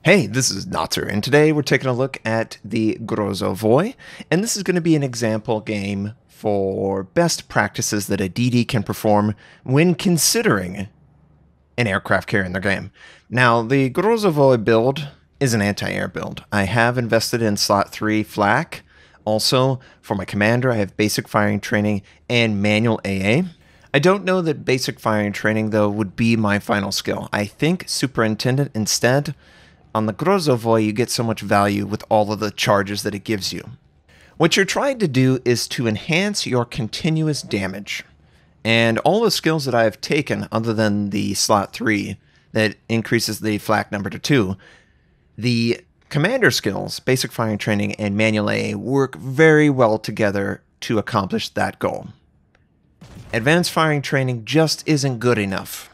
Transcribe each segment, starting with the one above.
Hey, this is Notser, and today we're taking a look at the Grozovoi, and this is going to be an example game for best practices that a DD can perform when considering an aircraft carrier in their game. Now, the Grozovoi build is an anti-air build. I have invested in slot 3 flak. Also, for my commander, I have basic firing training and manual AA. I don't know that basic firing training, though, would be my final skill. I think superintendent instead. On the Grozovoi, you get so much value with all of the charges that it gives you. What you're trying to do is to enhance your continuous damage. And all the skills that I've taken, other than the slot 3, that increases the flak number to 2, the commander skills, basic firing training, and manual AA work very well together to accomplish that goal. Advanced firing training just isn't good enough.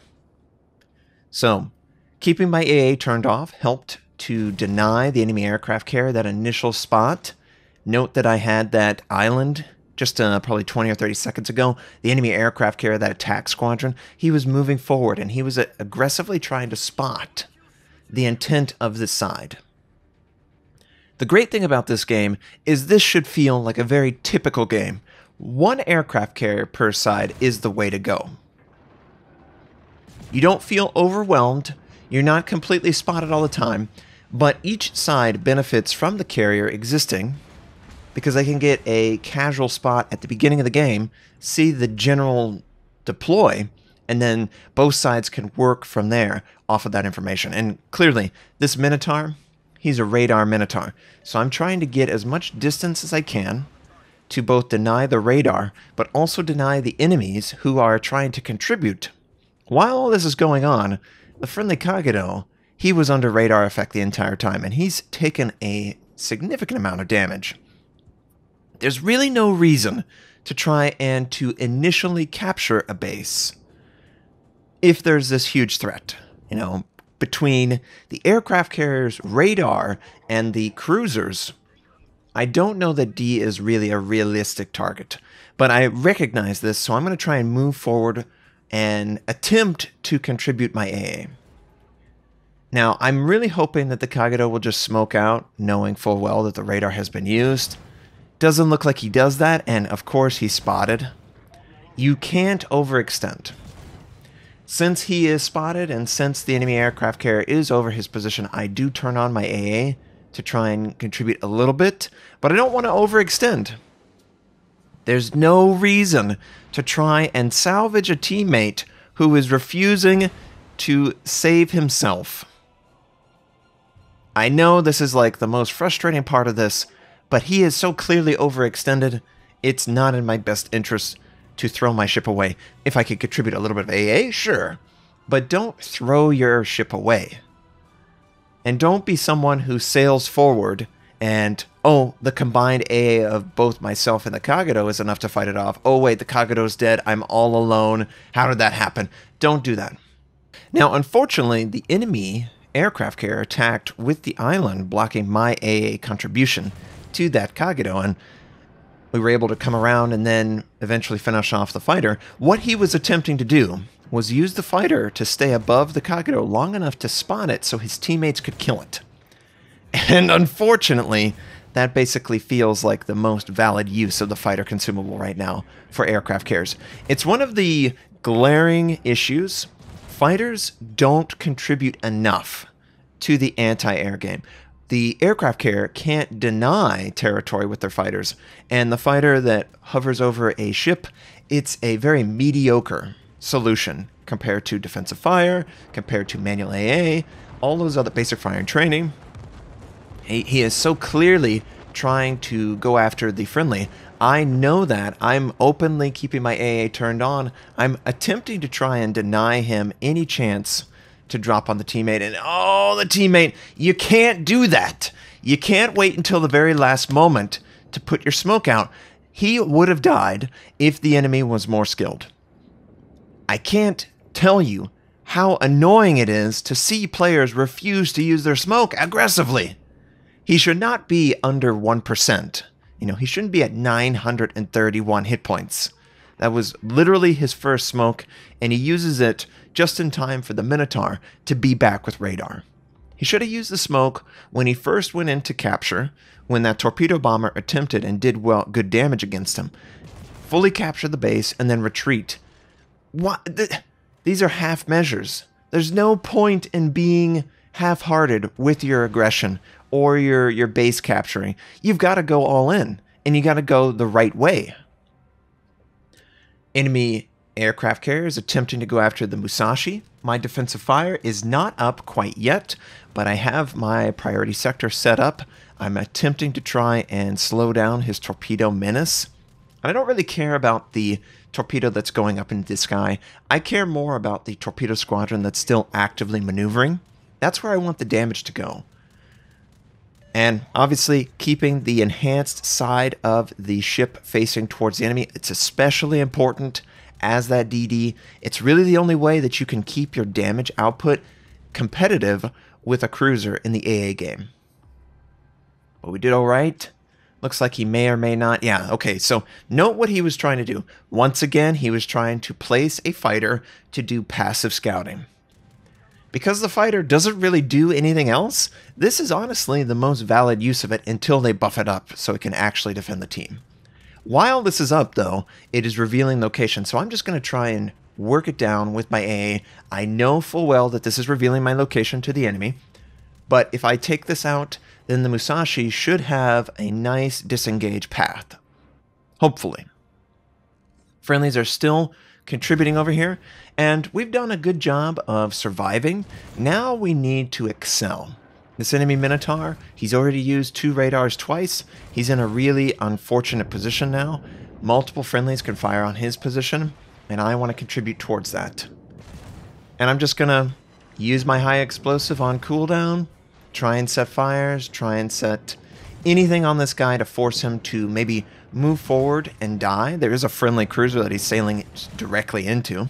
So, keeping my AA turned off helped to deny the enemy aircraft carrier that initial spot. Note that I had that island just probably 20 or 30 seconds ago. The enemy aircraft carrier, that attack squadron, he was moving forward and he was aggressively trying to spot the intent of this side. The great thing about this game is this should feel like a very typical game. One aircraft carrier per side is the way to go. You don't feel overwhelmed. You're not completely spotted all the time, but each side benefits from the carrier existing because they can get a casual spot at the beginning of the game, see the general deploy, and then both sides can work from there off of that information. And clearly, this Minotaur, he's a radar Minotaur. So I'm trying to get as much distance as I can to both deny the radar, but also deny the enemies who are trying to contribute. While all this is going on, the friendly Kagero, he was under radar effect the entire time, and he's taken a significant amount of damage. There's really no reason to try and to initially capture a base if there's this huge threat. You know, between the aircraft carrier's radar and the cruisers, I don't know that D is really a realistic target, but I recognize this, so I'm going to try and move forward and attempt to contribute my AA. Now, I'm really hoping that the Kagero will just smoke out, knowing full well that the radar has been used. Doesn't look like he does that, and of course he's spotted. You can't overextend. Since he is spotted, and since the enemy aircraft carrier is over his position, I do turn on my AA to try and contribute a little bit, but I don't want to overextend. There's no reason to try and salvage a teammate who is refusing to save himself. I know this is like the most frustrating part of this, but he is so clearly overextended, it's not in my best interest to throw my ship away. If I could contribute a little bit of AA, sure, but don't throw your ship away. And don't be someone who sails forward and, oh, the combined AA of both myself and the Kagero is enough to fight it off. Oh, wait, the Kagero's dead. I'm all alone. How did that happen? Don't do that. Now, unfortunately, the enemy aircraft carrier attacked with the island, blocking my AA contribution to that Kagero, and we were able to come around and then eventually finish off the fighter. What he was attempting to do was use the fighter to stay above the Kagero long enough to spot it so his teammates could kill it. And unfortunately, that basically feels like the most valid use of the fighter consumable right now for aircraft carriers. It's one of the glaring issues. Fighters don't contribute enough to the anti-air game. The aircraft carrier can't deny territory with their fighters, and the fighter that hovers over a ship, it's a very mediocre solution compared to defensive fire, compared to manual AA, all those other basic firing training. He is so clearly trying to go after the friendly. I know that. I'm openly keeping my AA turned on. I'm attempting to try and deny him any chance to drop on the teammate. And oh, the teammate, you can't do that. You can't wait until the very last moment to put your smoke out. He would have died if the enemy was more skilled. I can't tell you how annoying it is to see players refuse to use their smoke aggressively. He should not be under 1%. You know, he shouldn't be at 931 hit points. That was literally his first smoke, and he uses it just in time for the Minotaur to be back with radar. He should have used the smoke when he first went into capture, when that torpedo bomber attempted and did good damage against him. Fully capture the base and then retreat. These are half measures. There's no point in being half-hearted with your aggression or your base capturing. You've got to go all in, and you got to go the right way. Enemy aircraft carriers attempting to go after the Musashi. My defensive fire is not up quite yet, but I have my priority sector set up. I'm attempting to try and slow down his torpedo menace. I don't really care about the torpedo that's going up into the sky. I care more about the torpedo squadron that's still actively maneuvering. That's where I want the damage to go. And obviously, keeping the enhanced side of the ship facing towards the enemy, it's especially important as that DD. It's really the only way that you can keep your damage output competitive with a cruiser in the AA game. But we did all right. Looks like he may or may not. Yeah, okay, so note what he was trying to do. Once again, he was trying to place a fighter to do passive scouting. Because the fighter doesn't really do anything else, this is honestly the most valid use of it until they buff it up so it can actually defend the team. While this is up, though, it is revealing location, so I'm just going to try and work it down with my AA. I know full well that this is revealing my location to the enemy, but if I take this out, then the Musashi should have a nice disengage path. Hopefully. Friendlies are still contributing over here, and we've done a good job of surviving. Now we need to excel. This enemy Minotaur, he's already used 2 radars twice. He's in a really unfortunate position now. Multiple friendlies can fire on his position, and I want to contribute towards that. And I'm just going to use my high explosive on cooldown, try and set fires, try and set anything on this guy to force him to maybe move forward and die. There is a friendly cruiser that he's sailing directly into.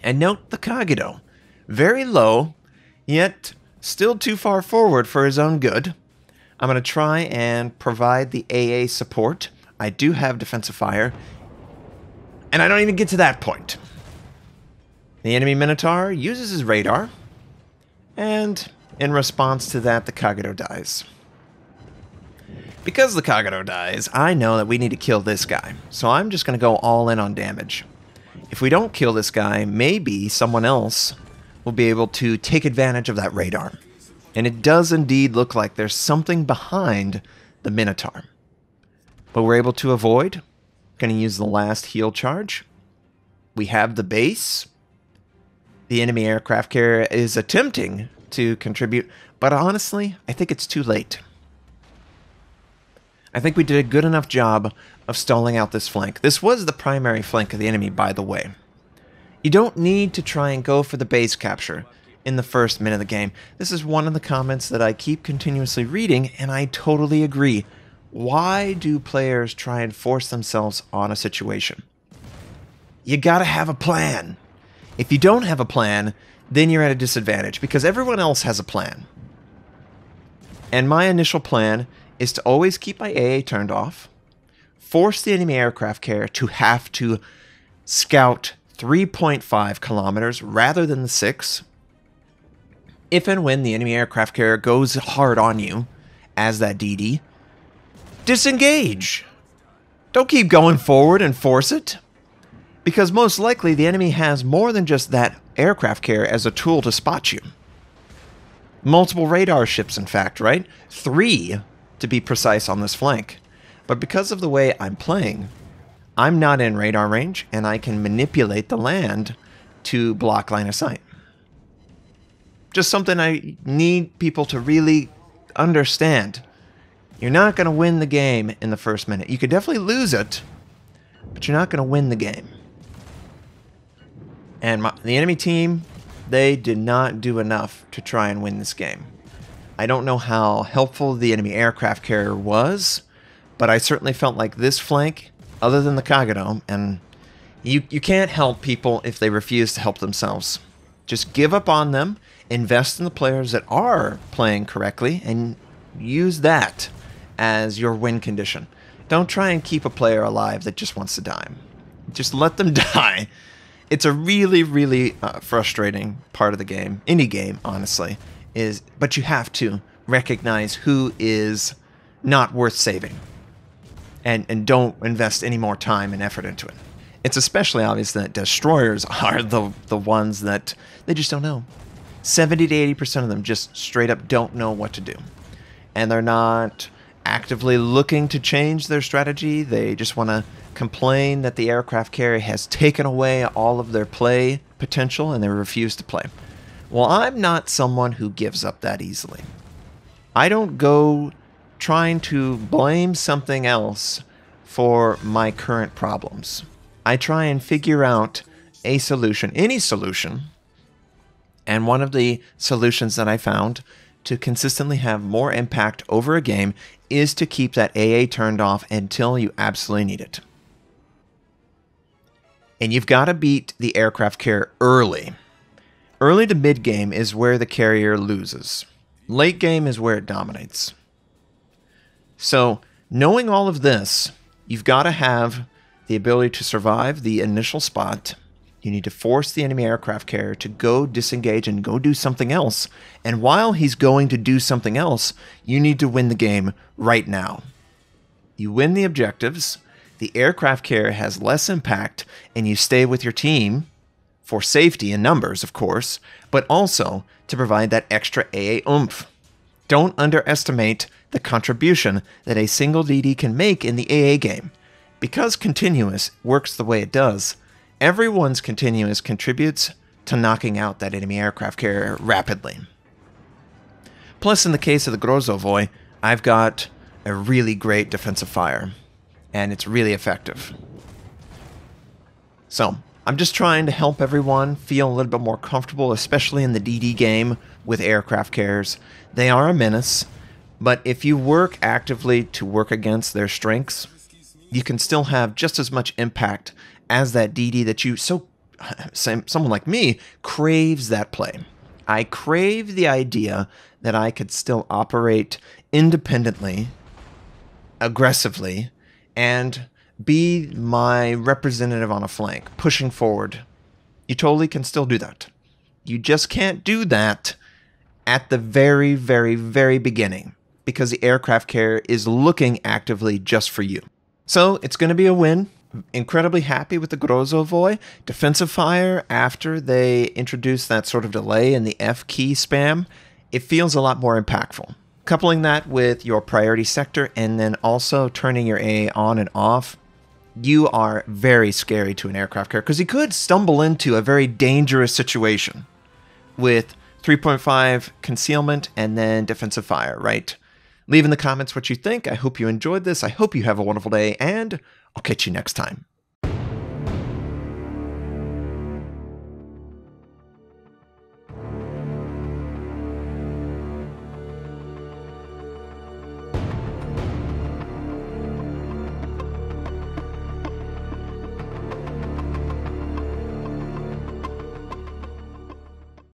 And note the Kagito. Very low, yet still too far forward for his own good. I'm going to try and provide the AA support. I do have defensive fire, and I don't even get to that point. The enemy Minotaur uses his radar, and in response to that, the Kagito dies. Because the Kagito dies, I know that we need to kill this guy, so I'm just going to go all in on damage. If we don't kill this guy, maybe someone else will be able to take advantage of that radar. And it does indeed look like there's something behind the Minotaur. But we're able to avoid. Going to use the last heal charge. We have the base. The enemy aircraft carrier is attempting to contribute, but honestly, I think it's too late. I think we did a good enough job of stalling out this flank. This was the primary flank of the enemy, by the way. You don't need to try and go for the base capture in the first minute of the game. This is one of the comments that I keep continuously reading, and I totally agree. Why do players try and force themselves on a situation? You gotta have a plan. If you don't have a plan, then you're at a disadvantage, because everyone else has a plan. And my initial plan is to always keep my AA turned off, force the enemy aircraft carrier to have to scout 3.5 kilometers rather than the 6. If and when the enemy aircraft carrier goes hard on you as that DD, disengage. Don't keep going forward and force it, because most likely the enemy has more than just that aircraft carrier as a tool to spot you. Multiple radar ships, in fact, right? 3 to be precise on this flank. But because of the way I'm playing, I'm not in radar range, and I can manipulate the land to block line of sight. Just something I need people to really understand. You're not going to win the game in the first minute. You could definitely lose it, but you're not going to win the game. And the enemy team, they did not do enough to try and win this game. I don't know how helpful the enemy aircraft carrier was, but I certainly felt like this flank, other than the Kagito, and you can't help people if they refuse to help themselves. Just give up on them, invest in the players that are playing correctly, and use that as your win condition. Don't try and keep a player alive that just wants to die. Just let them die. It's a really, really frustrating part of the game. Any game, honestly. but you have to recognize who is not worth saving, and don't invest any more time and effort into it. It's especially obvious that destroyers are the ones that they just don't know. 70 to 80% of them just straight up don't know what to do. And they're not actively looking to change their strategy. They just want to complain that the aircraft carrier has taken away all of their play potential and they refuse to play. Well, I'm not someone who gives up that easily. I don't go trying to blame something else for my current problems. I try and figure out a solution, any solution, and one of the solutions that I found to consistently have more impact over a game is to keep that AA turned off until you absolutely need it. And you've got to beat the aircraft carrier early. Early to mid-game is where the carrier loses. Late game is where it dominates. So, knowing all of this, you've got to have the ability to survive the initial spot. You need to force the enemy aircraft carrier to go disengage and go do something else. And while he's going to do something else, you need to win the game right now. You win the objectives, the aircraft carrier has less impact, and you stay with your team for safety in numbers, of course, but also to provide that extra AA oomph. Don't underestimate the contribution that a single DD can make in the AA game. Because continuous works the way it does, everyone's continuous contributes to knocking out that enemy aircraft carrier rapidly. Plus, in the case of the Grozovoi, I've got a really great defensive fire, and it's really effective. So, I'm just trying to help everyone feel a little bit more comfortable, especially in the DD game with aircraft carriers. They are a menace, but if you work actively to work against their strengths, you can still have just as much impact as that DD that you, someone like me, craves that play. I crave the idea that I could still operate independently, aggressively, and be my representative on a flank, pushing forward. You totally can still do that. You just can't do that at the very, very, very beginning, because the aircraft carrier is looking actively just for you. So it's going to be a win. Incredibly happy with the Grozovoi. Defensive fire, after they introduced that sort of delay in the F key spam, it feels a lot more impactful. Coupling that with your priority sector and then also turning your AA on and off, you are very scary to an aircraft carrier because he could stumble into a very dangerous situation with 3.5 concealment and then defensive fire, right? Leave in the comments what you think. I hope you enjoyed this. I hope you have a wonderful day, and I'll catch you next time.